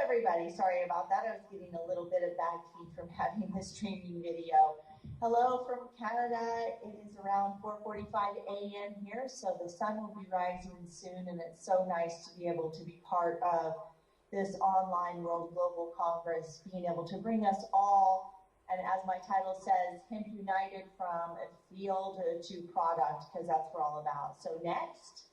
everybody, sorry about that. I was getting a little bit of back feed from having this streaming video. Hello from Canada. It is around 4:45 a.m. here, so the sun will be rising soon, and it's so nice to be able to be part of this online World Global Congress, being able to bring us all, and as my title says, Hemp United from a field to product, because that's what we're all about. So next.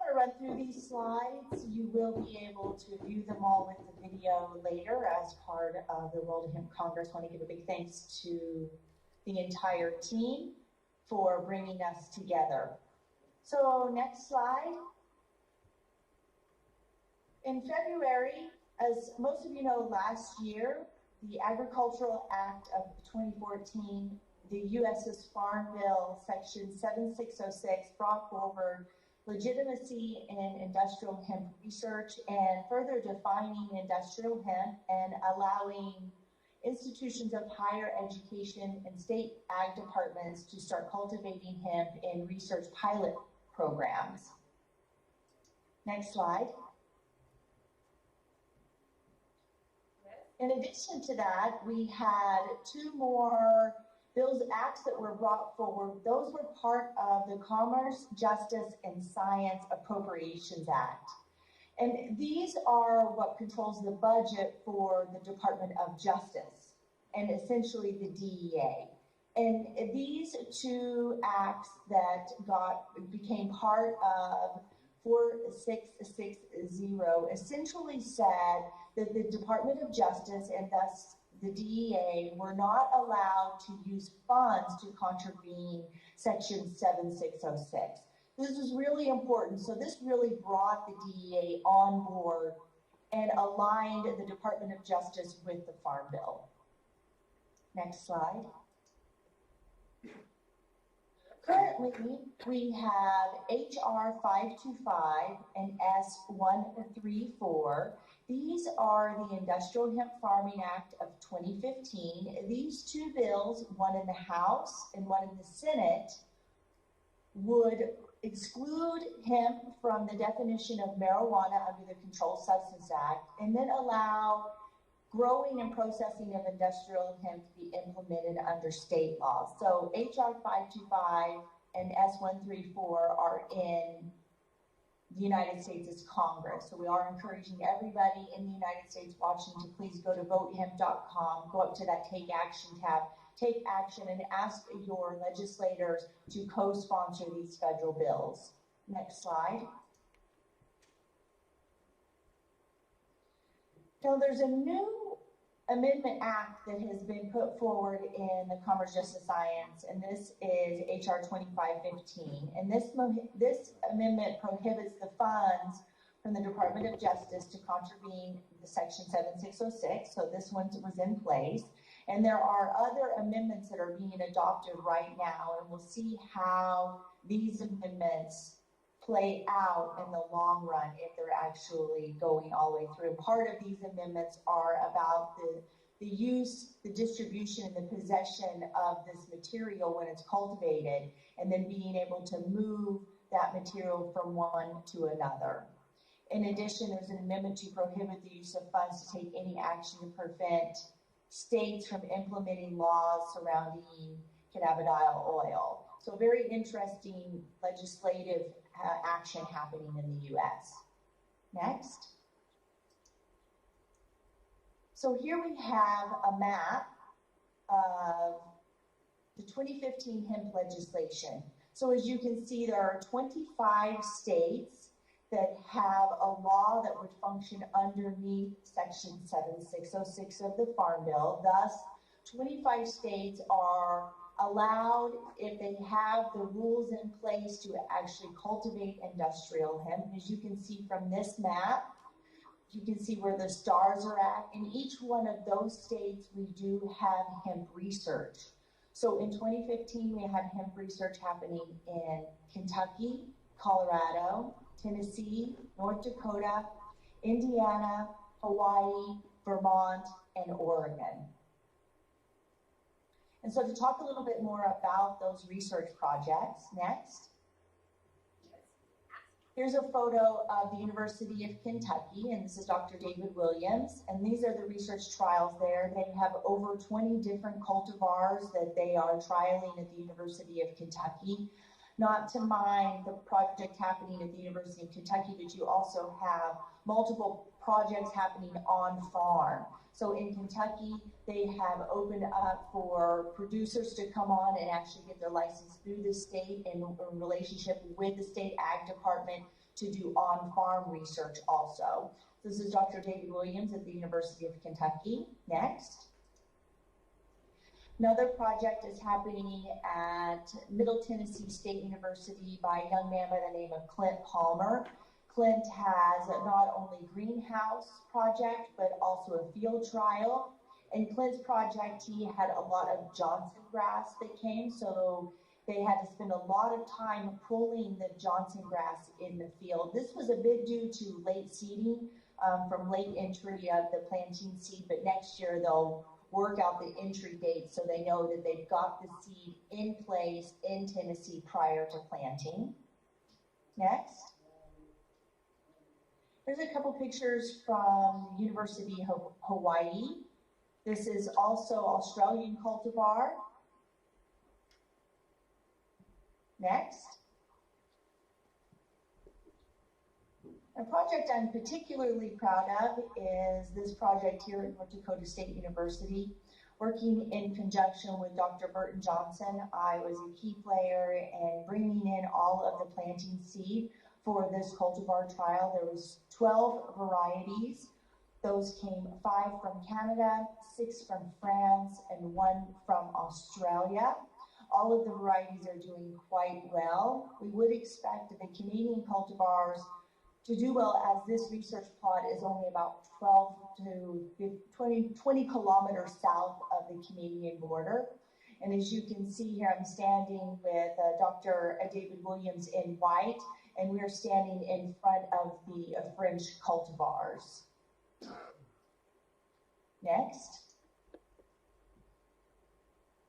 I'm going to run through these slides. You will be able to view them all with the video later as part of the World Hemp Congress. I want to give a big thanks to the entire team for bringing us together. So next slide. In February, as most of you know, last year, the Agricultural Act of 2014, the U.S.'s Farm Bill, Section 7606, brought forward legitimacy in industrial hemp research and further defining industrial hemp and allowing institutions of higher education and state ag departments to start cultivating hemp in research pilot programs. Next slide. In addition to that, we had two more bills, acts that were brought forward. Those were part of the Commerce, Justice, and Science Appropriations Act. And these are what controls the budget for the Department of Justice and essentially the DEA. And these two acts that became part of 4660 essentially said that the Department of Justice and thus the DEA were not allowed to use funds to contravene Section 7606. This is really important. So this really brought the DEA on board and aligned the Department of Justice with the Farm Bill. Next slide. Currently, we have HR 525 and S134. These are the Industrial Hemp Farming Act of 2015. These two bills, one in the House and one in the Senate, would exclude hemp from the definition of marijuana under the Controlled Substance Act and then allow growing and processing of industrial hemp to be implemented under state laws. So HR 525 and S134 are in the United States' Congress. So we are encouraging everybody in the United States watching to please go to votehemp.com, go up to that Take Action tab, take action, and ask your legislators to co-sponsor these federal bills. Next slide. Now there's a new Amendment Act that has been put forward in the Commerce, Justice, Science, and this is HR 2515. And this amendment prohibits the funds from the Department of Justice to contravene the Section 7606. So this one was in place. And there are other amendments that are being adopted right now, and we'll see how these amendments play out in the long run if they're actually going all the way through. Part of these amendments are about the use, the distribution, and the possession of this material when it's cultivated, and then being able to move that material from one to another. In addition, there's an amendment to prohibit the use of funds to take any action to prevent states from implementing laws surrounding cannabidiol oil. So very interesting legislative action happening in the U.S. Next. So here we have a map of the 2015 hemp legislation. So as you can see, there are 25 states that have a law that would function underneath Section 7606 of the Farm Bill. Thus, 25 states are allowed, if they have the rules in place, to actually cultivate industrial hemp. As you can see from this map, you can see where the stars are at. In each one of those states, we do have hemp research. So in 2015, we had hemp research happening in Kentucky, Colorado, Tennessee, North Dakota, Indiana, Hawaii, Vermont, and Oregon. And so to talk a little bit more about those research projects, next. Here's a photo of the University of Kentucky, and this is Dr. David Williams, and these are the research trials there. They have over 20 different cultivars that they are trialing at the University of Kentucky. Not to mind the project happening at the University of Kentucky, but you also have multiple projects happening on farm. So in Kentucky, they have opened up for producers to come on and actually get their license through the state in relationship with the state ag department to do on-farm research also. This is Dr. David Williams at the University of Kentucky. Next. Another project is happening at Middle Tennessee State University by a young man by the name of Clint Palmer. Clint has not only a greenhouse project, but also a field trial. In Clint's project, he had a lot of Johnson grass that came, so they had to spend a lot of time pulling the Johnson grass in the field. This was a bit due to late seeding from late entry of the planting seed, but next year they'll work out the entry date so they know that they've got the seed in place in Tennessee prior to planting. Next. There's a couple pictures from the University of Hawaii. This is also Australian cultivar. Next. A project I'm particularly proud of is this project here at North Dakota State University, working in conjunction with Dr. Burton Johnson. I was a key player in bringing in all of the planting seed for this cultivar trial. There was 12 varieties. Those came 5 from Canada, 6 from France, and 1 from Australia. All of the varieties are doing quite well. We would expect the Canadian cultivars to do well, as this research plot is only about 12 to 20 kilometers south of the Canadian border. And as you can see here, I'm standing with Dr. David Williams in white, and we're standing in front of the French cultivars. Next.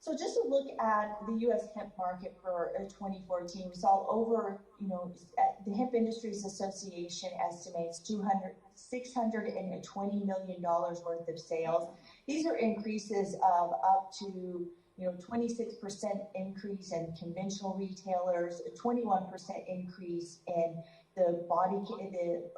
So just to look at the U.S. hemp market for 2014, we saw over, the Hemp Industries Association estimates $620 million worth of sales. These are increases of up to 26% increase in conventional retailers, a 21% increase in the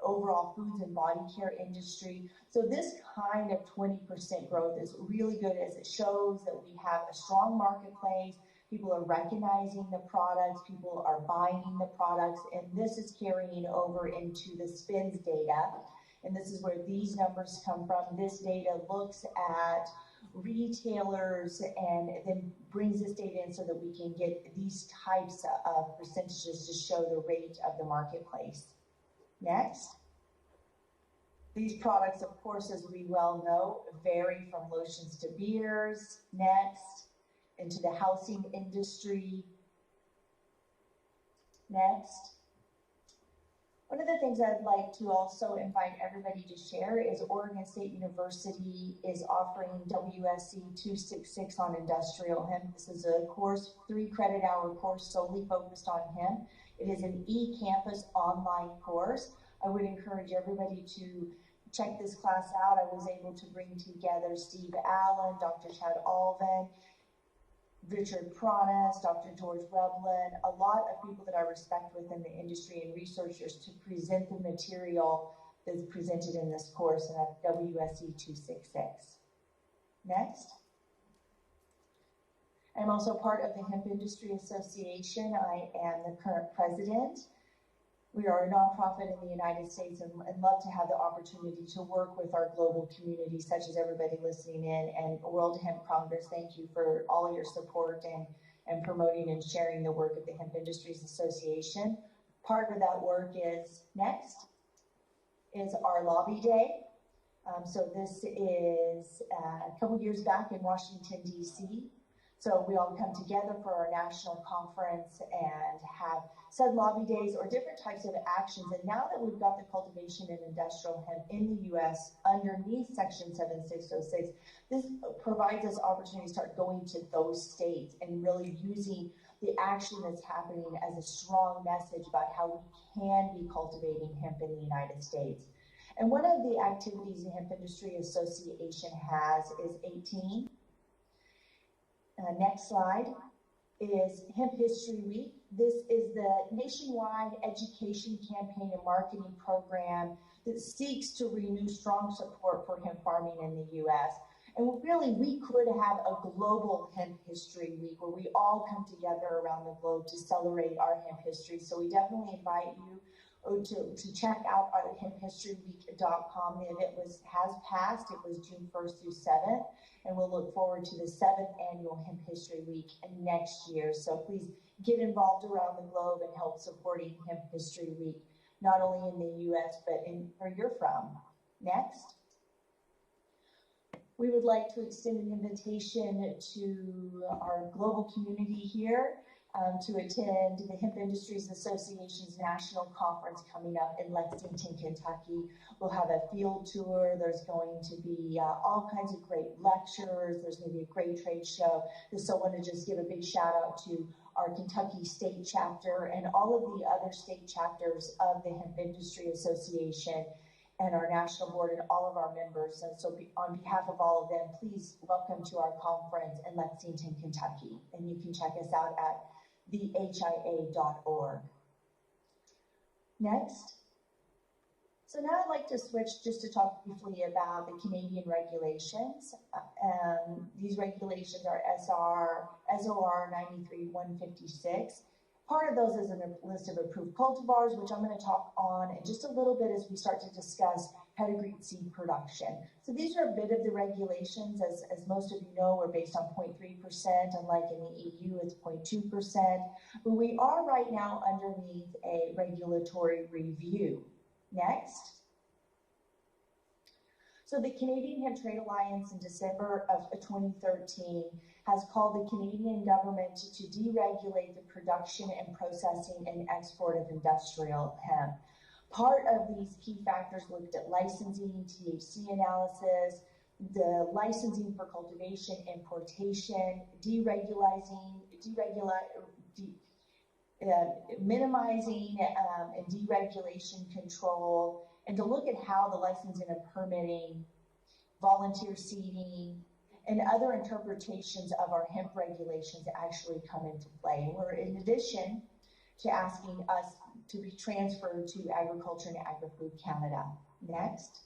overall foods and body care industry. So this kind of 20% growth is really good, as it shows that we have a strong marketplace. People are recognizing the products, people are buying the products, and this is carrying over into the SPINS data. And this is where these numbers come from. This data looks at retailers and then brings this data in so that we can get these types of percentages to show the rate of the marketplace. Next. These products, of course, as we well know, vary from lotions to beers. Next. Into the housing industry. Next. One of the things I'd like to also invite everybody to share is Oregon State University is offering WSC 266 on industrial hemp. This is a course, 3 credit hour course solely focused on hemp. It is an e-campus online course. I would encourage everybody to check this class out. I was able to bring together Steve Allen, Dr. Chad Alvin, Richard Pranas, Dr. George Reblin, a lot of people that I respect within the industry and researchers to present the material that's presented in this course at WSC 266. Next. I'm also part of the Hemp Industry Association. I am the current president. We are a nonprofit in the United States and love to have the opportunity to work with our global community, such as everybody listening in, and World Hemp Congress. Thank you for all your support and promoting and sharing the work of the Hemp Industries Association. Part of that work is our lobby day. So this is a couple years back in Washington, D.C. So we all come together for our national conference and have said lobby days or different types of actions. And now that we've got the cultivation and industrial hemp in the U.S. underneath Section 7606, this provides us opportunity to start going to those states and really using the the action that's happening as a strong message about how we can be cultivating hemp in the United States. And one of the activities the Hemp Industry Association has is 18. Next slide is Hemp History Week. This is the nationwide education campaign and marketing program that seeks to renew strong support for hemp farming in the U.S. And really, we could have a global Hemp History Week where we all come together around the globe to celebrate our hemp history. So we definitely invite you to check out our hemphistoryweek.com. The event has passed. It was June 1st through 7th, and we'll look forward to the 7th annual Hemp History Week next year. So please get involved around the globe and help supporting Hemp History Week, not only in the U.S., but in where you're from. Next. We would like to extend an invitation to our global community here to attend the Hemp Industries Association's National Conference coming up in Lexington, Kentucky. We'll have a field tour. There's going to be all kinds of great lectures. There's going to be a great trade show. So I want to just give a big shout out to our Kentucky State Chapter and all of the other state chapters of the Hemp Industry Association and our national board and all of our members. And so on behalf of all of them, please welcome to our conference in Lexington, Kentucky. And you can check us out at thehia.org. Next. So now I'd like to switch just to talk briefly about the Canadian regulations. These regulations are SOR 93-156. Part of those is a list of approved cultivars, which I'm going to talk on in just a little bit as we start to discuss pedigreed seed production. So these are a bit of the regulations. As most of you know, we're based on 0.3%, unlike in the EU, it's 0.2%. But we are right now underneath a regulatory review. Next. So the Canadian Hemp Trade Alliance in December of 2013 has called the Canadian government to deregulate the production and processing and export of industrial hemp. Part of these key factors looked at licensing, THC analysis, the licensing for cultivation, importation, minimizing and deregulation control, and to look at how the licensing and permitting, volunteer seeding, and other interpretations of our hemp regulations actually come into play. And we're in addition to asking us to be transferred to Agriculture and Agri-Food Canada. Next.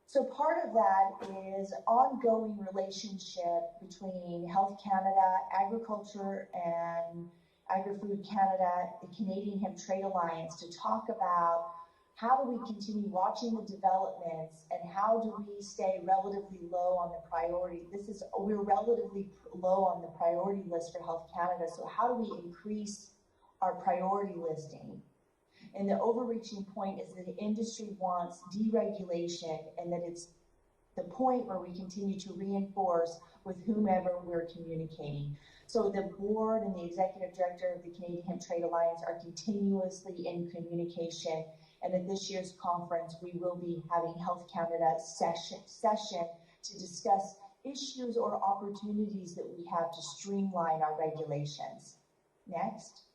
So part of that is ongoing relationship between Health Canada, Agriculture and Agri-Food Canada, the Canadian Hemp Trade Alliance, to talk about how do we continue watching the developments and how do we stay relatively low on the priority. We're relatively low on the priority list for Health Canada, so how do we increase our priority listing? And the overreaching point is that the industry wants deregulation, and that it's the point where we continue to reinforce with whomever we're communicating. So the board and the executive director of the Canadian Hemp Trade Alliance are continuously in communication. And at this year's conference, we will be having Health Canada session to discuss issues or opportunities that we have to streamline our regulations. Next.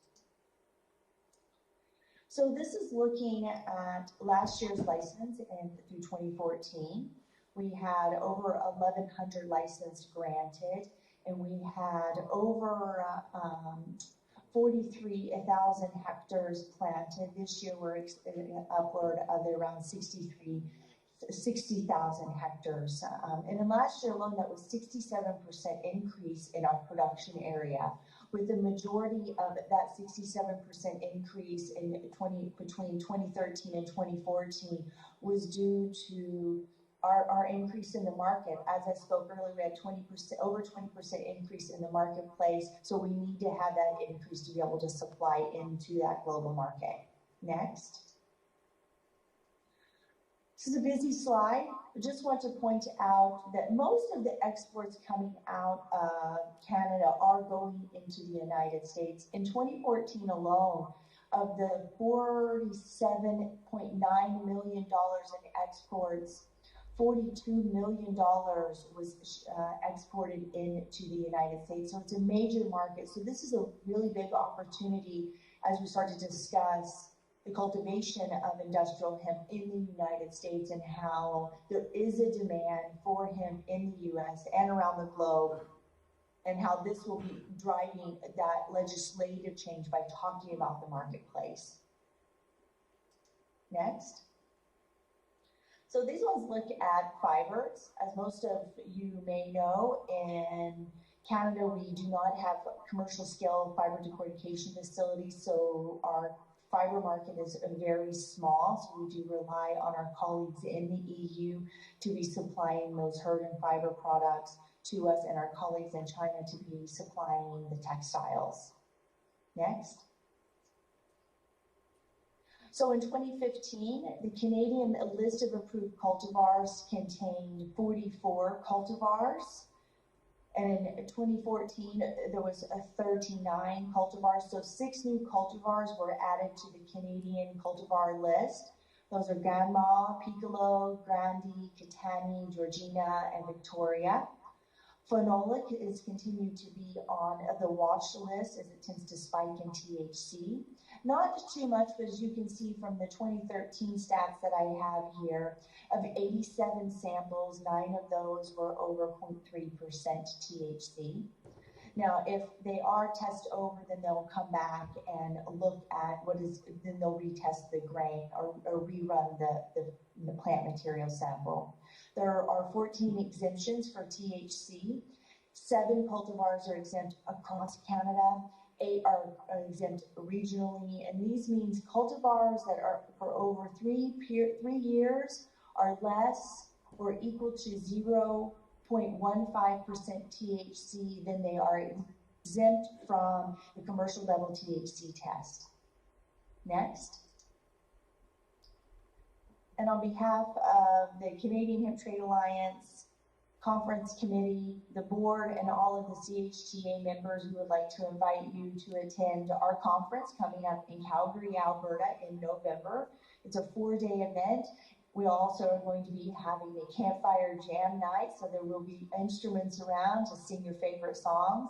So this is looking at last year's license and through 2014. We had over 1,100 licenses granted, and we had over 43,000 hectares planted. This year we're upward of around 60,000 hectares. And in last year alone, that was 67% increase in our production area, with the majority of that 67% increase in between 2013 and 2014 was due to our increase in the market. As I spoke earlier, we had over 20% increase in the marketplace, so we need to have that increase to be able to supply into that global market. Next. This is a busy slide. I just want to point out that most of the exports coming out of Canada are going into the United States. In 2014 alone, of the $47.9 million in exports, $42 million was exported into the United States. So it's a major market. So this is a really big opportunity as we start to discuss the cultivation of industrial hemp in the United States and how there is a demand for hemp in the US and around the globe, and how this will be driving that legislative change by talking about the marketplace. Next. So these ones look at fibers. As most of you may know, in Canada, we do not have commercial scale fiber decortication facilities, so our fiber market is very small, so we do rely on our colleagues in the EU to be supplying those herd and fiber products to us, and our colleagues in China to be supplying the textiles. Next. So in 2015, the Canadian list of approved cultivars contained 44 cultivars. And in 2014, there was 39 cultivars. So 6 new cultivars were added to the Canadian cultivar list. Those are Ganma, Piccolo, Grandi, Catani, Georgina, and Victoria. Phenolic is continued to be on the watch list as it tends to spike in THC. Not too much, but as you can see from the 2013 stats that I have here, of 87 samples, 9 of those were over 0.3% THC. Now, if they are tested over, then they'll come back and look at then they'll retest the grain or rerun the plant material sample. There are 14 exemptions for THC. 7 cultivars are exempt across Canada. 8 are exempt regionally, and these means cultivars that are for over 3 years are less or equal to 0.15% THC, then they are exempt from the commercial level THC test. Next. And on behalf of the Canadian Hemp Trade Alliance, Conference Committee, the board, and all of the CHTA members, we would like to invite you to attend our conference coming up in Calgary, Alberta in November. It's a 4-day event. We also are going to be having a campfire jam night, so there will be instruments around to sing your favorite songs.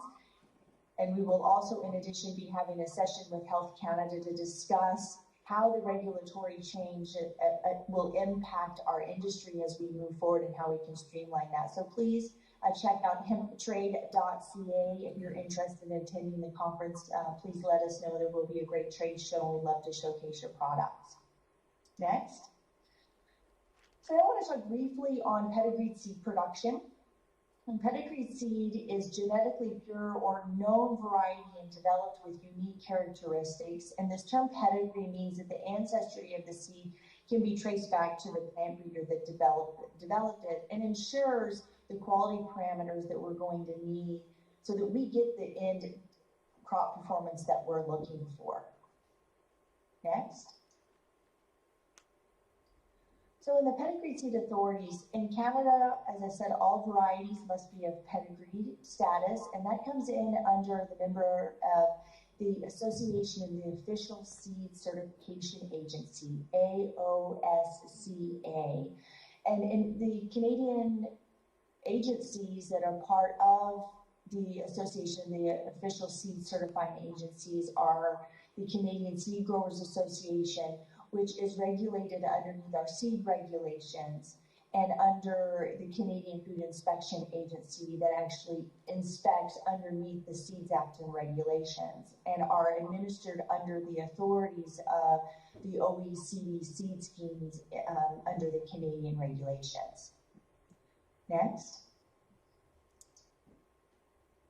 And we will also, in addition, be having a session with Health Canada to discuss how the regulatory change will impact our industry as we move forward and how we can streamline that. So please check out hemptrade.ca if you're interested in attending the conference. Please let us know. There will be a great trade show, and we'd love to showcase your products. Next. So I want to talk briefly on pedigreed seed production. And pedigreed seed is genetically pure or known variety and developed with unique characteristics. And this term pedigree means that the ancestry of the seed can be traced back to the plant breeder that developed it, and ensures the quality parameters that we're going to need so that we get the end crop performance that we're looking for. Next. So in the pedigreed seed authorities, in Canada, as I said, all varieties must be of pedigreed status, and that comes in under the member of the Association of the Official Seed Certification Agency, AOSCA. And in the Canadian agencies that are part of the Association of the Official Seed Certifying Agencies are the Canadian Seed Growers Association, which is regulated underneath our seed regulations, and under the Canadian Food Inspection Agency that actually inspects underneath the Seeds Act and regulations, and are administered under the authorities of the OECD seed schemes under the Canadian regulations. Next.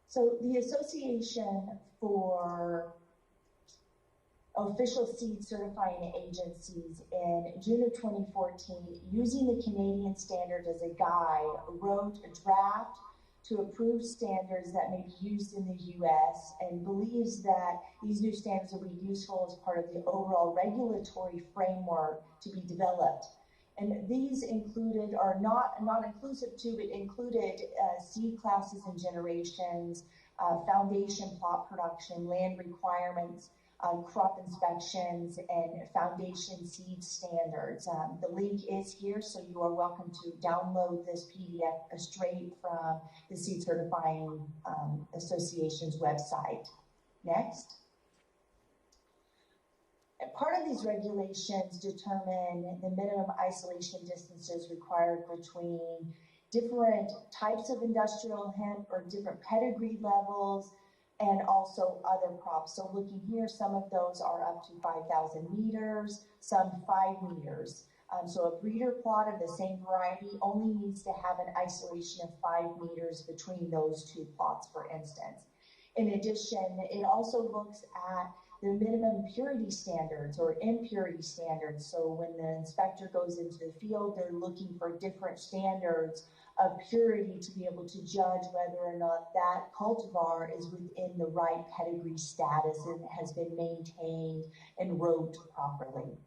So the Association for Official Seed Certifying Agencies in June of 2014, using the Canadian standard as a guide, wrote a draft to approve standards that may be used in the US, and believes that these new standards will be useful as part of the overall regulatory framework to be developed. And these included, are not inclusive to, but included seed classes and generations, foundation plot production, land requirements, crop inspections, and foundation seed standards. The link is here, so you are welcome to download this PDF straight from the Seed Certifying Association's website. Next. And part of these regulations determine the minimum isolation distances required between different types of industrial hemp or different pedigree levels, and also other crops. So looking here, some of those are up to 5,000 meters, some 5 meters. So a breeder plot of the same variety only needs to have an isolation of 5 meters between those two plots, for instance. In addition, it also looks at the minimum purity standards or impurity standards. So when the inspector goes into the field, they're looking for different standards of purity to be able to judge whether or not that cultivar is within the right pedigree status and has been maintained and roped properly.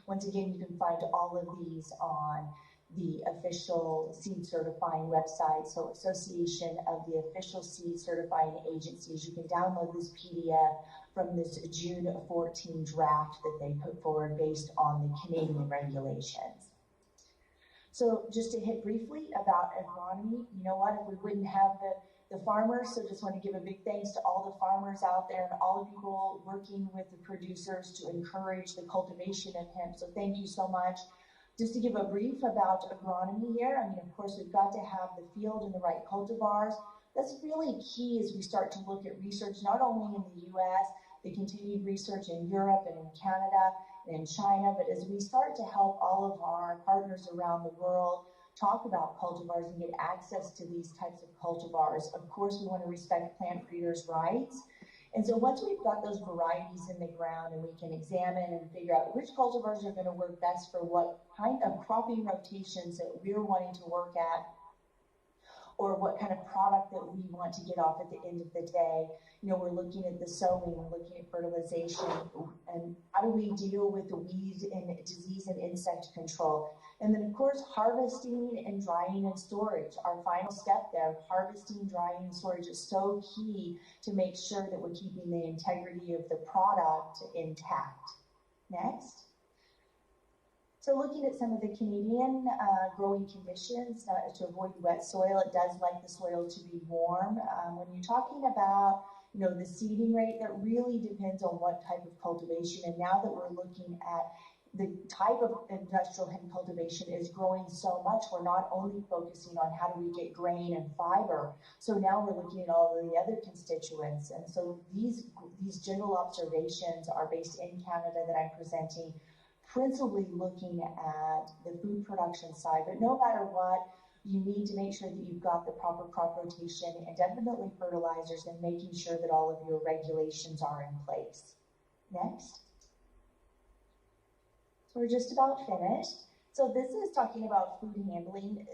Once again, you can find all of these on the official seed certifying website, so Association of the Official Seed Certifying Agencies. You can download this PDF from this June 14 draft that they put forward based on the Canadian regulations. So just to hit briefly about agronomy, you know what, if we wouldn't have the farmers, so just want to give a big thanks to all the farmers out there and all the people working with the producers to encourage the cultivation of hemp. So thank you so much. Just to give a brief about agronomy here, I mean, of course, we've got to have the field and the right cultivars. That's really key as we start to look at research, not only in the US, the continued research in Europe and in Canada and in China, but as we start to help all of our partners around the world talk about cultivars and get access to these types of cultivars. Of course, we want to respect plant breeders' rights. And so once we've got those varieties in the ground and we can examine and figure out which cultivars are going to work best for what kind of cropping rotations that we're wanting to work at, or what kind of product that we want to get off at the end of the day, you know, we're looking at the sowing, we're looking at fertilization, and how do we deal with the weed and disease and insect control. And then, of course, harvesting and drying and storage. Our final step there, harvesting, drying, and storage is so key to make sure that we're keeping the integrity of the product intact. Next. So looking at some of the Canadian growing conditions to avoid wet soil, it does like the soil to be warm. When you're talking about, you know, the seeding rate, that really depends on what type of cultivation. And now that we're looking at the type of industrial hemp cultivation is growing so much, we're not only focusing on how do we get grain and fiber, so now we're looking at all of the other constituents. And so these general observations are based in Canada that I'm presenting, principally looking at the food production side. But no matter what, you need to make sure that you've got the proper crop rotation and definitely fertilizers, and making sure that all of your regulations are in place. Next. So we're just about finished. So this is talking about food handling.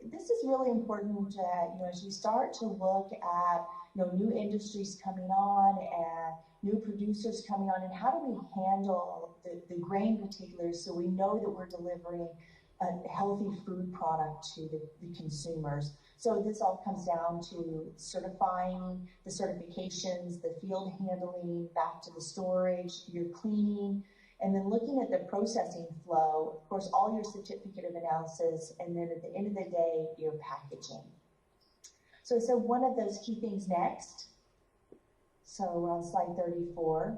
This is really important, you know, as you start to look at, you know, new industries coming on and new producers coming on, and how do we handle the grain particulars so we know that we're delivering a healthy food product to the consumers. So this all comes down to certifying, the certifications, the field handling, back to the storage, your cleaning, and then looking at the processing flow, of course, all your certificate of analysis, and then at the end of the day, your packaging. So one of those key things next, so we're on slide 34,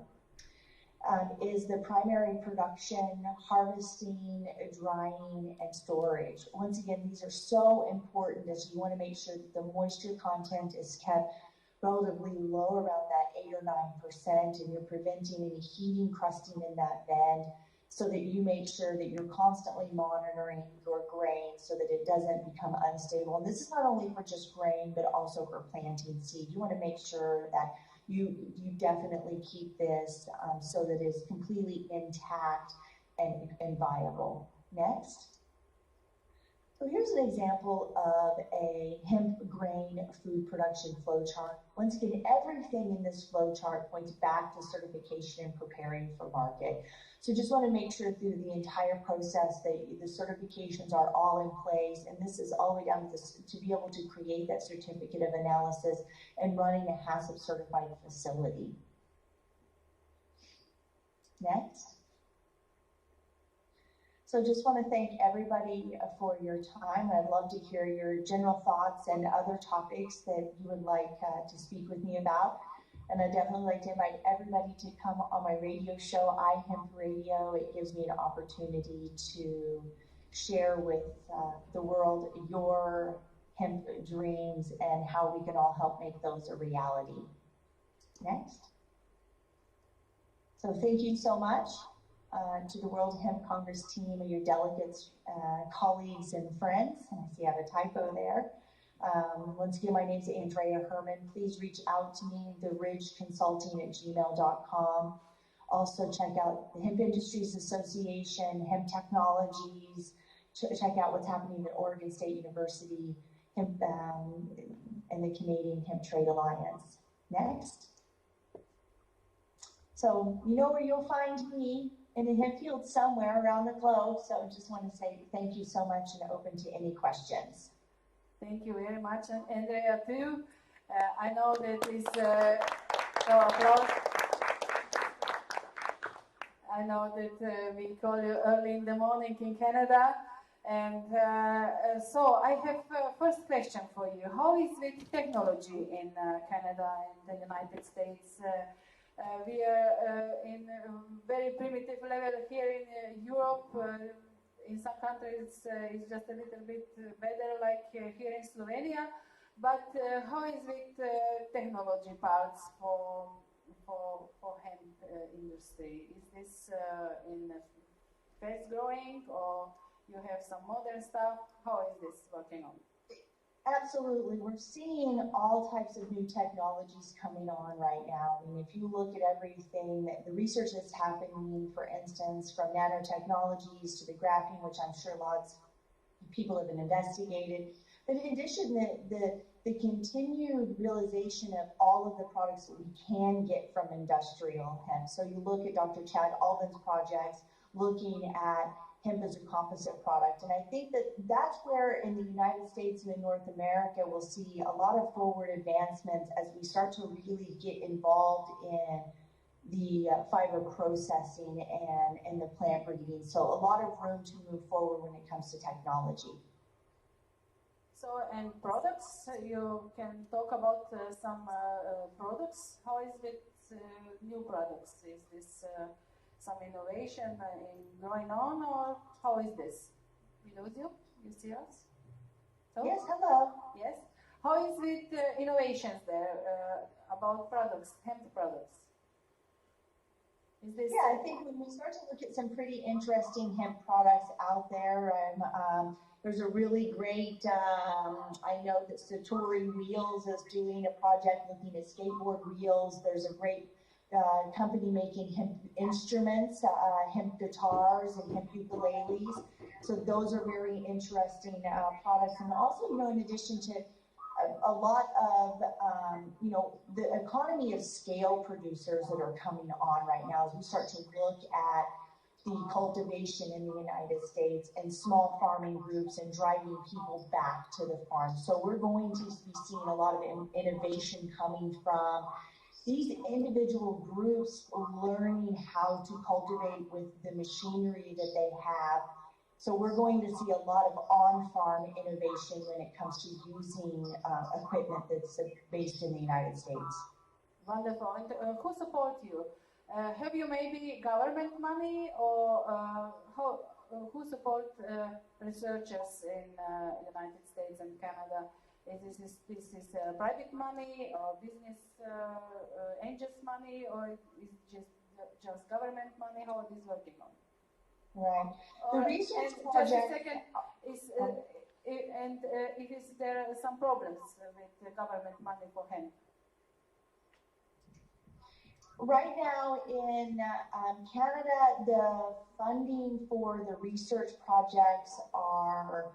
is the primary production, harvesting, drying, and storage. Once again, these are so important as you want to make sure that the moisture content is kept relatively low, around that 8 or 9%, and you're preventing any heating, crusting in that bed, so that you make sure that you're constantly monitoring your grain so that it doesn't become unstable. And this is not only for just grain, but also for planting seed. You want to make sure that you definitely keep this so that it's completely intact and viable. Next. So here's an example of a hemp grain food production flow chart. Once again, everything in this flow chart points back to certification and preparing for market. So just want to make sure through the entire process that the certifications are all in place, and this is all the way down to be able to create that certificate of analysis and running a HACCP certified facility. Next. So just want to thank everybody for your time. I'd love to hear your general thoughts and other topics that you would like to speak with me about. And I'd definitely like to invite everybody to come on my radio show, HEMP Radio. It gives me an opportunity to share with the world your hemp dreams and how we can all help make those a reality. Next. So thank you so much to the World Hemp Congress team and your delegates, colleagues, and friends. And I see I have a typo there. Once again, my name is Anndrea Hermann. Please reach out to me, theridgeconsulting@gmail.com. Also check out the Hemp Industries Association, Hemp Technologies. Check out what's happening at Oregon State University and the Canadian Hemp Trade Alliance. Next. So you know where you'll find me, in a hemp field somewhere around the globe. So just want to say thank you so much and open to any questions. Thank you very much, and Anndrea too. I know that is applause. I know that we call you early in the morning in Canada, and so I have first question for you. How is with technology in Canada and the United States? We are in a very primitive level here in Europe. In some countries it's just a little bit better, like here in Slovenia. But how is with technology parts for hemp industry? Is this in fast growing, or you have some modern stuff? How is this working on? Absolutely. We're seeing all types of new technologies coming on right now. I mean, if you look at everything, that the research that's happening, for instance, from nanotechnologies to the graphene, which I'm sure lots of people have been investigated. But in addition, the continued realization of all of the products that we can get from industrial hemp. So you look at Dr. Chad Alvin's projects, looking at hemp as a composite product. And I think that that's where in the United States and in North America, we'll see a lot of forward advancements as we start to really get involved in the fiber processing and the plant breeding. So a lot of room to move forward when it comes to technology. So, and products, you can talk about some products. How is it new products? Is this some innovation going on, or how is this? We lose you? You see us? So? Yes, hello. Yes. How is with innovations there about products, hemp products? Is this? Yeah, I think when we start to look at some pretty interesting hemp products out there, there's a really great, I know that Satori Wheels is doing a project looking at skateboard wheels. There's a great company making hemp instruments, hemp guitars and hemp ukuleles. So those are very interesting products. And also, you know, in addition to a lot of, you know, the economy of scale producers that are coming on right now, as we start to look at the cultivation in the United States and small farming groups and driving people back to the farm. So we're going to be seeing a lot of innovation coming from these individual groups learning how to cultivate with the machinery that they have. So we're going to see a lot of on-farm innovation when it comes to using equipment that's based in the United States. Wonderful. And who supports you? Have you maybe government money, or who support researchers in United States and Canada? Is this private money or business angels money, or is it just government money? How it is working on? Right. The research and project. Just a second. Is there some problems with the government money for hemp? Right now in Canada, the funding for the research projects are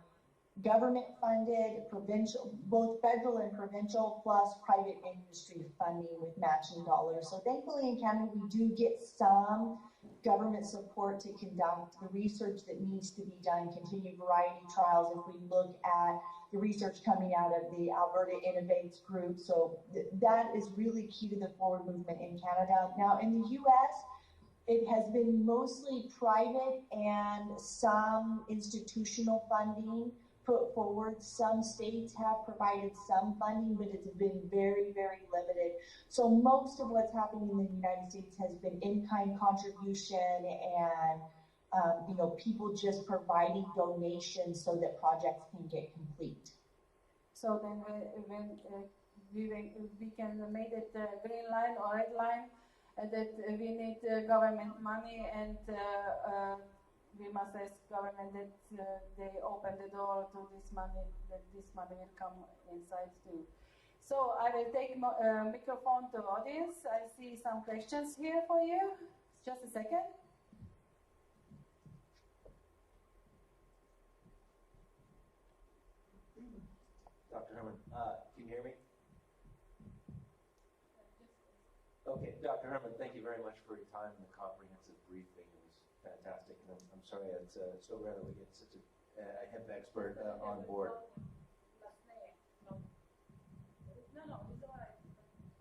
government funded, provincial, both federal and provincial, plus private industry funding with matching dollars. So thankfully in Canada, we do get some government support to conduct the research that needs to be done, continued variety trials. If we look at the research coming out of the Alberta Innovates group, so that is really key to the forward movement in Canada. Now in the US, It has been mostly private and some institutional funding put forward. Some states have provided some funding, but it's been very, very limited. So most of what's happening in the United States has been in-kind contribution and people just providing donations so that projects can get complete. So then we can make it green line or red line that we need government money, and we must ask government that they open the door to this money, that this money will come inside too. So I will take microphone to audience. I see some questions here for you. Just a second. Dr. Hermann, can you hear me? Okay, Dr. Hermann, thank you very much for your time and the comprehensive briefing. It was fantastic, and I'm sorry it's so rare that we get such a hemp expert on board.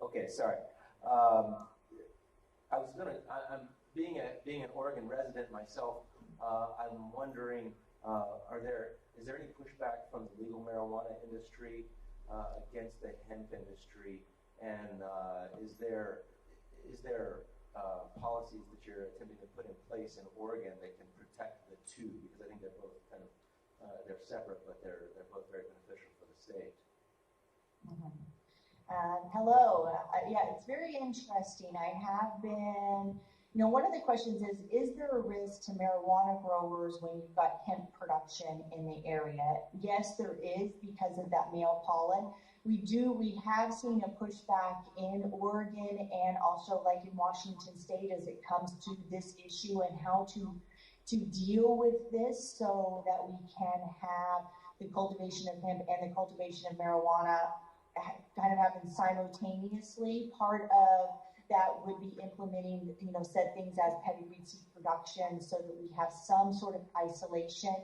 Okay, sorry. I'm being an Oregon resident myself. I'm wondering, is there any pushback from the legal marijuana industry against the hemp industry, and is there policies that you're attempting to put in place in Oregon that can protect the two? Because I think they're both kind of they're separate, but they're both very beneficial for the state. Mm-hmm. Hello. Yeah, it's very interesting. I have been, one of the questions is there a risk to marijuana growers when you've got hemp production in the area? Yes, there is, because of that male pollen. We have seen a pushback in Oregon and also like in Washington State as it comes to this issue and how to deal with this so that we can have the cultivation of hemp and the cultivation of marijuana kind of happen simultaneously. Part of that would be implementing, said things as pedigree seed production so that we have some sort of isolation.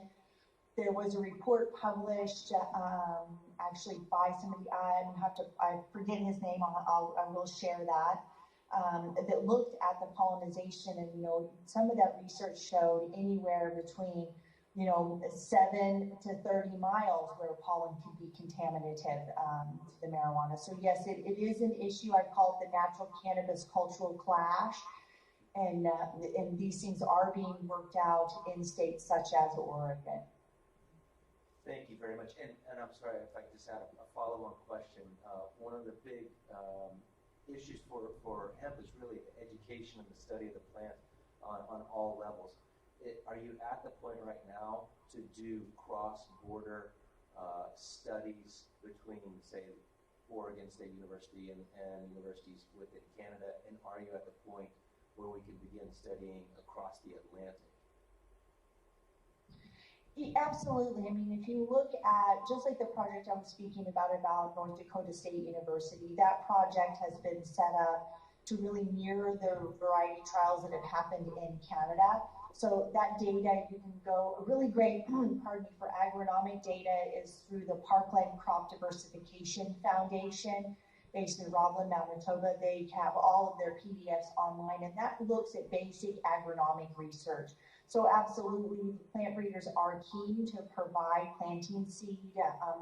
There was a report published actually by somebody, I forget his name, I will share that, that looked at the pollinization, and some of that research showed anywhere between 7 to 30 miles where pollen can be contaminative to the marijuana. So yes, it is an issue. I call it the natural cannabis cultural clash, and these things are being worked out in states such as Oregon. Thank you very much. And I'm sorry if I just had a follow-on question. One of the big issues for hemp is really education and the study of the plant on all levels. Are you at the point right now to do cross-border studies between, say, Oregon State University and universities within Canada? And are you at the point where we can begin studying across the Atlantic? Absolutely. I mean, if you look at, just like the project I was speaking about North Dakota State University, that project has been set up to really mirror the variety trials that have happened in Canada. So that data, you can go, a really great, for agronomic data is through the Parkland Crop Diversification Foundation, based in Roblin, Manitoba. They have all of their PDFs online, and that looks at basic agronomic research. So absolutely, plant breeders are keen to provide planting seed,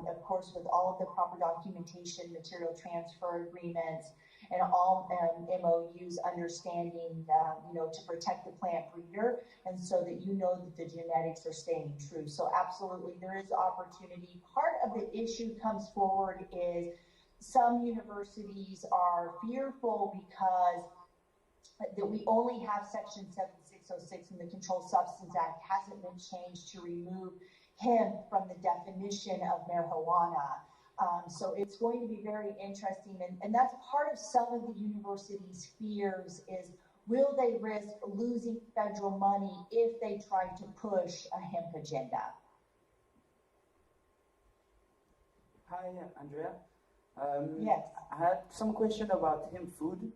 of course, with all of the proper documentation, material transfer agreements, and all MOUs, understanding, to protect the plant breeder, and so that that the genetics are staying true. So absolutely, there is opportunity. Part of the issue comes forward is some universities are fearful because that we only have Section 7606 in the Controlled Substance Act hasn't been changed to remove hemp from the definition of marijuana. So it's going to be very interesting, and that's part of some of the university's fears is, will they risk losing federal money if they try to push a hemp agenda? Hi, Anndrea. Yes. I had some question about hemp food.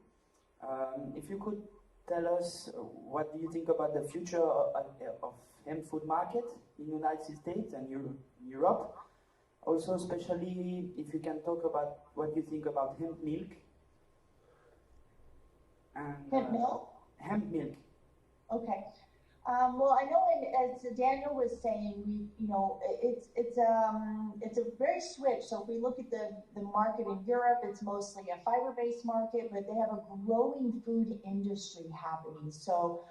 If you could tell us what do you think about the future of hemp food market in the United States and Europe? Also, especially if you can talk about what you think about hemp milk. And, hemp milk? Hemp milk. Okay. Well, I know, as Daniel was saying, it's a very switch. So if we look at the market in Europe, it's mostly a fiber-based market, but they have a growing food industry happening. So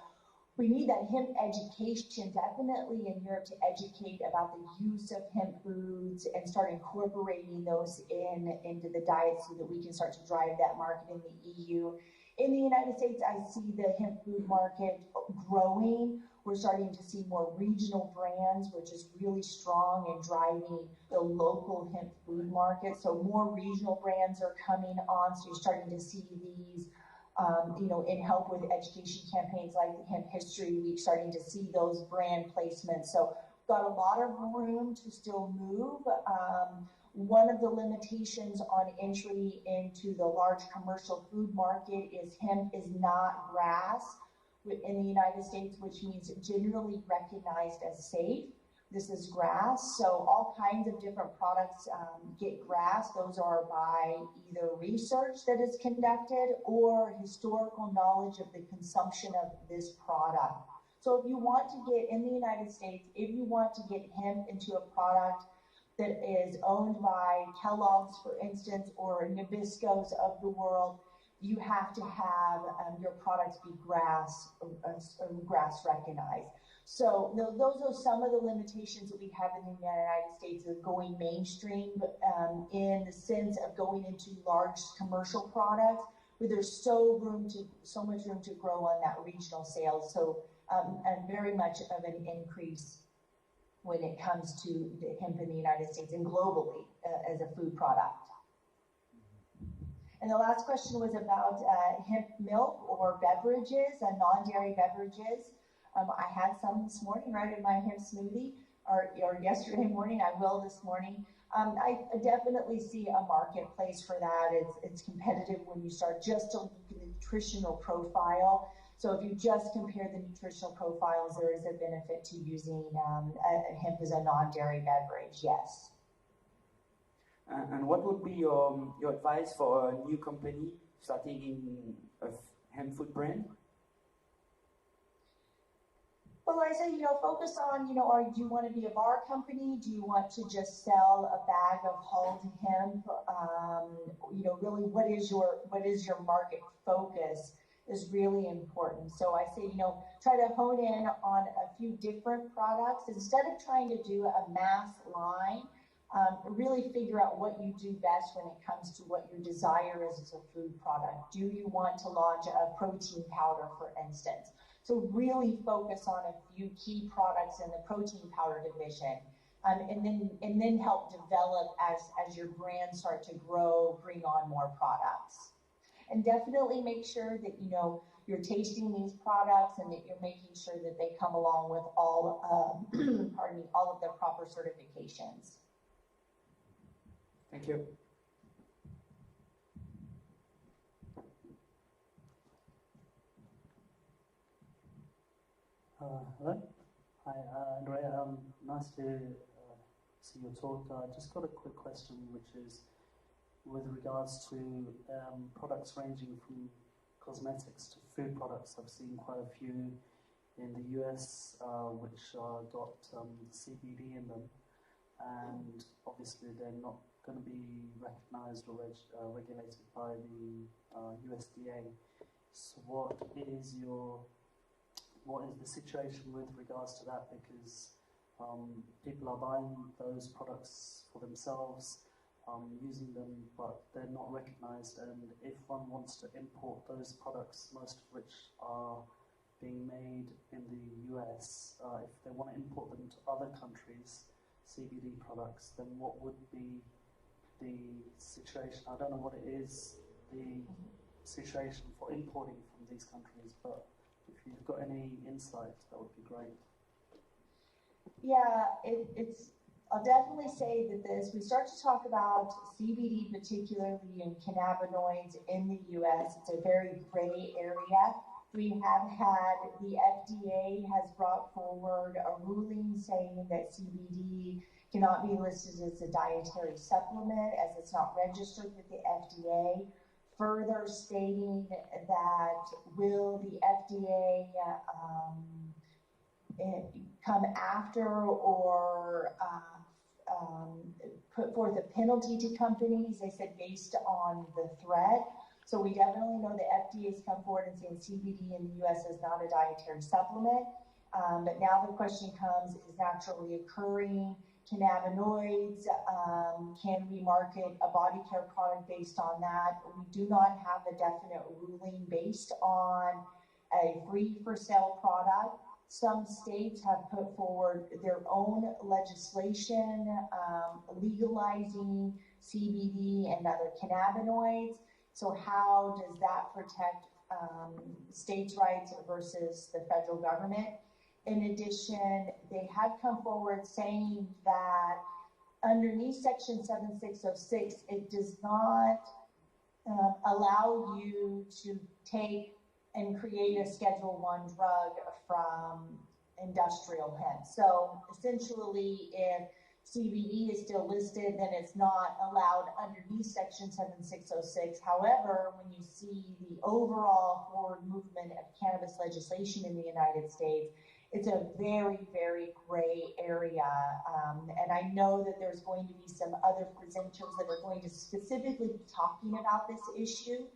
we need that hemp education definitely in Europe to educate about the use of hemp foods and start incorporating those into the diet so that we can start to drive that market in the EU. In the United States, I see the hemp food market growing. We're starting to see more regional brands, which is really strong in driving the local hemp food market. So more regional brands are coming on. So you're starting to see these in help with education campaigns like the Hemp History Week, starting to see those brand placements. So got a lot of room to still move. One of the limitations on entry into the large commercial food market is hemp is not grass in the United States, which means generally recognized as safe. This is grass, so all kinds of different products get grass. Those are by either research that is conducted or historical knowledge of the consumption of this product. So if you want to get in the United States, if you want to get hemp into a product that is owned by Kellogg's, for instance, or Nabisco's of the world, you have to have your products be grass recognized. So those are some of the limitations that we have in the United States of going mainstream, in the sense of going into large commercial products, where there's so much room to grow on that regional sales. So and very much of an increase when it comes to the hemp in the United States and globally as a food product. And the last question was about hemp milk or beverages, non-dairy beverages. I had some this morning, right, in my hemp smoothie, or yesterday morning. I will this morning. I definitely see a marketplace for that. It's competitive when you start just to look at the nutritional profile. So if you just compare the nutritional profiles, there is a benefit to using hemp as a non-dairy beverage, yes. And what would be your advice for a new company starting in a hemp food brand? Well, I say, focus on, do you want to be a bar company? Do you want to just sell a bag of hulled hemp? Really, what is your market focus is really important. So I say, try to hone in on a few different products. Instead of trying to do a mass line, really figure out what you do best when it comes to what your desire is as a food product. Do you want to launch a protein powder, for instance? So really focus on a few key products in the protein powder division, and then help develop as your brands start to grow, bring on more products. And definitely make sure that you're tasting these products and that you're making sure that they come along with all of their proper certifications. Thank you. Hello. Hi, Anndrea. Nice to see your talk. Just got a quick question, which is with regards to products ranging from cosmetics to food products. I've seen quite a few in the US which got CBD in them, and obviously they're not going to be recognized or regulated by the USDA. So what is the situation with regards to that? Because people are buying those products for themselves, using them, but they're not recognized. And if one wants to import those products, most of which are being made in the US, if they want to import them to other countries, CBD products, then what would be the situation? I don't know what it is, the situation for importing from these countries, but if you've got any insight, that would be great. Yeah, I'll definitely say that we start to talk about CBD, particularly in cannabinoids in the US, it's a very gray area. We have had, the FDA has brought forward a ruling saying that CBD cannot be listed as a dietary supplement as it's not registered with the FDA. further stating that will the FDA come after or put forth a penalty to companies. They said based on the threat. So we definitely know the FDA's come forward and saying CBD in the U.S. is not a dietary supplement. But now the question comes, is naturally occurring cannabinoids, can we market a body care product based on that? We do not have a definite ruling based on a free for sale product. Some states have put forward their own legislation legalizing CBD and other cannabinoids. So how does that protect states' rights versus the federal government? In addition, they have come forward saying that underneath Section 7606, it does not allow you to take and create a Schedule I drug from industrial hemp. So essentially, if CBD is still listed, then it's not allowed underneath Section 7606. However, when you see the overall forward movement of cannabis legislation in the United States, it's a very, very gray area. And I know that there's going to be some other presenters that are going to specifically be talking about this issue.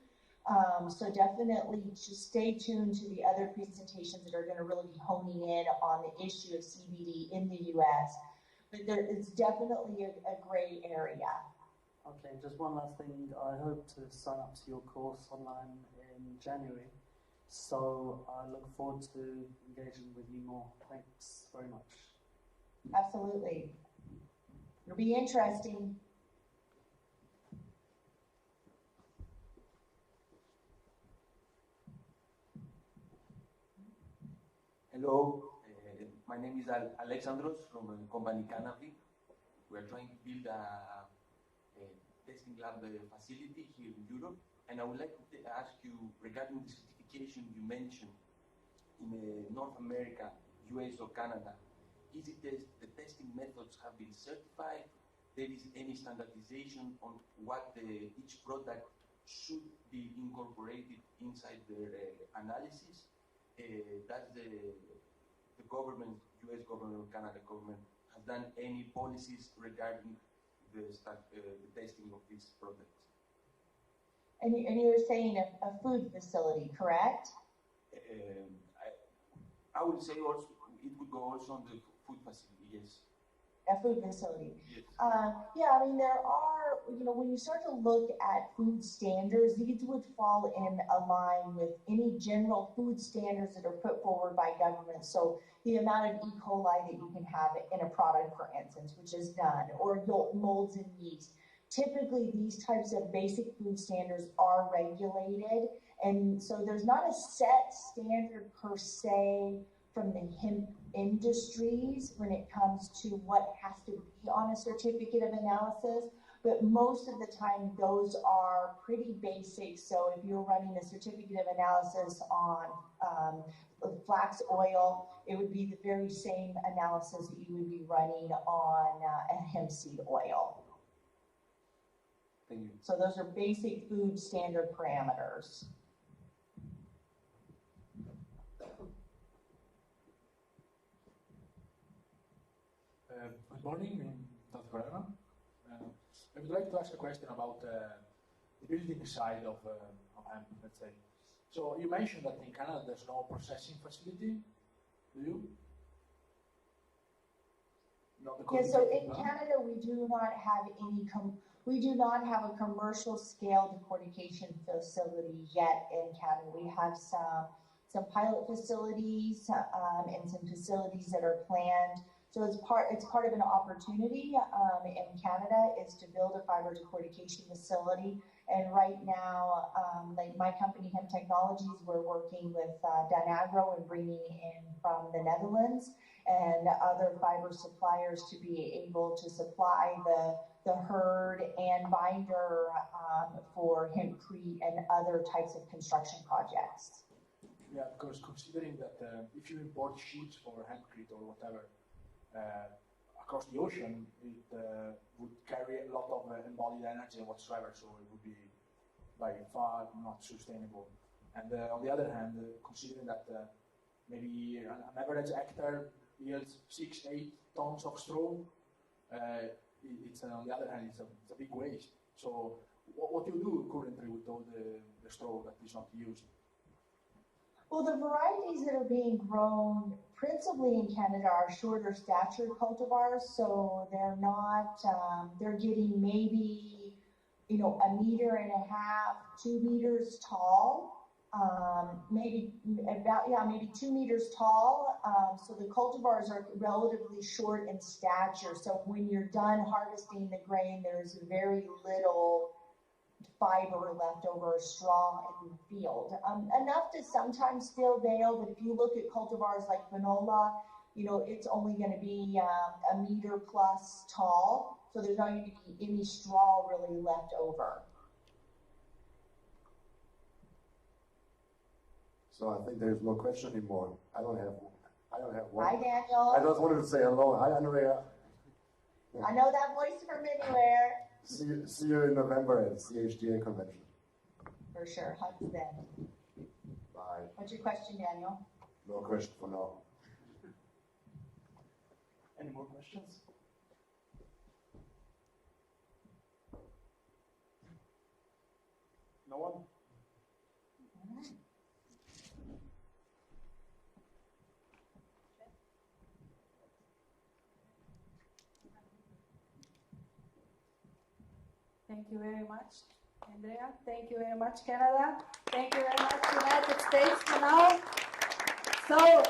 So definitely just stay tuned to the other presentations that are going to really be honing in on the issue of CBD in the U.S. But it's definitely a gray area. Okay, just one last thing. I hope to sign up to your course online in January. So I look forward to engaging with you more. Thanks very much. Absolutely. It'll be interesting. Hello, my name is Alexandros from the company Canavy. We are trying to build a testing lab facility here in Europe, and I would like to ask you regarding the certification you mentioned in North America, US or Canada. Is it the testing methods have been certified? There is any standardization on what each product should be incorporated inside their analysis? Does the government, US government, Canada government, has done any policies regarding the testing of these products? And you were saying a food facility, correct? I would say also it would go also on the food facility, yes. A food facility. Yes. Yeah, I mean, there are, when you start to look at food standards, these would fall in a line with any general food standards that are put forward by government. So the amount of E. coli that you can have in a product, for instance, which is none, or molds and yeast. Typically, these types of basic food standards are regulated. And so there's not a set standard per se from the hemp industries when it comes to what has to be on a certificate of analysis, but most of the time those are pretty basic. So if you're running a certificate of analysis on flax oil, it would be the very same analysis that you would be running on a hemp seed oil. Thank you. So those are basic food standard parameters. Good morning, Dr. Hermann. I would like to ask a question about the building side of hemp, let's say. So you mentioned that in Canada there's no processing facility, do you? Yeah, so in Canada we do not have a commercial scale decortication facility yet in Canada. We have some pilot facilities and some facilities that are planned. So it's part of an opportunity in Canada is to build a fiber decortication facility. And right now, like my company, Hemp Technologies, we're working with Danagro and bringing in from the Netherlands and other fiber suppliers to be able to supply the herd and binder for hempcrete and other types of construction projects. Yeah, because considering that if you import sheets for hempcrete or whatever, across the ocean, it would carry a lot of embodied energy whatsoever, so it would be by far not sustainable. And on the other hand, considering that maybe an average hectare yields 6-8 tons of straw, it's on the other hand, it's a big waste. So what do you do currently with all the straw that is not used? Well, the varieties that are being grown principally in Canada are shorter stature cultivars, so they're not, they're getting maybe, you know, 1.5 meters, 2 meters tall, maybe 2 meters tall. So the cultivars are relatively short in stature. So when you're done harvesting the grain, there's very little fiber left over, straw in the field. Enough to sometimes still bale, but if you look at cultivars like Panola, you know, it's only going to be 1 meter plus tall. So there's not going to be any straw really left over. So I think there's no question anymore. I don't have one. Hi, Daniel. I just wanted to say hello. Hi, Anndrea. I know that voice from anywhere. See you in November at CHDA convention. For sure. Hugs then. Bye. What's your question, Daniel? No question for now. Any more questions? No one? Thank you very much, Anndrea. Thank you very much, Canada. Thank you very much, United States for now. So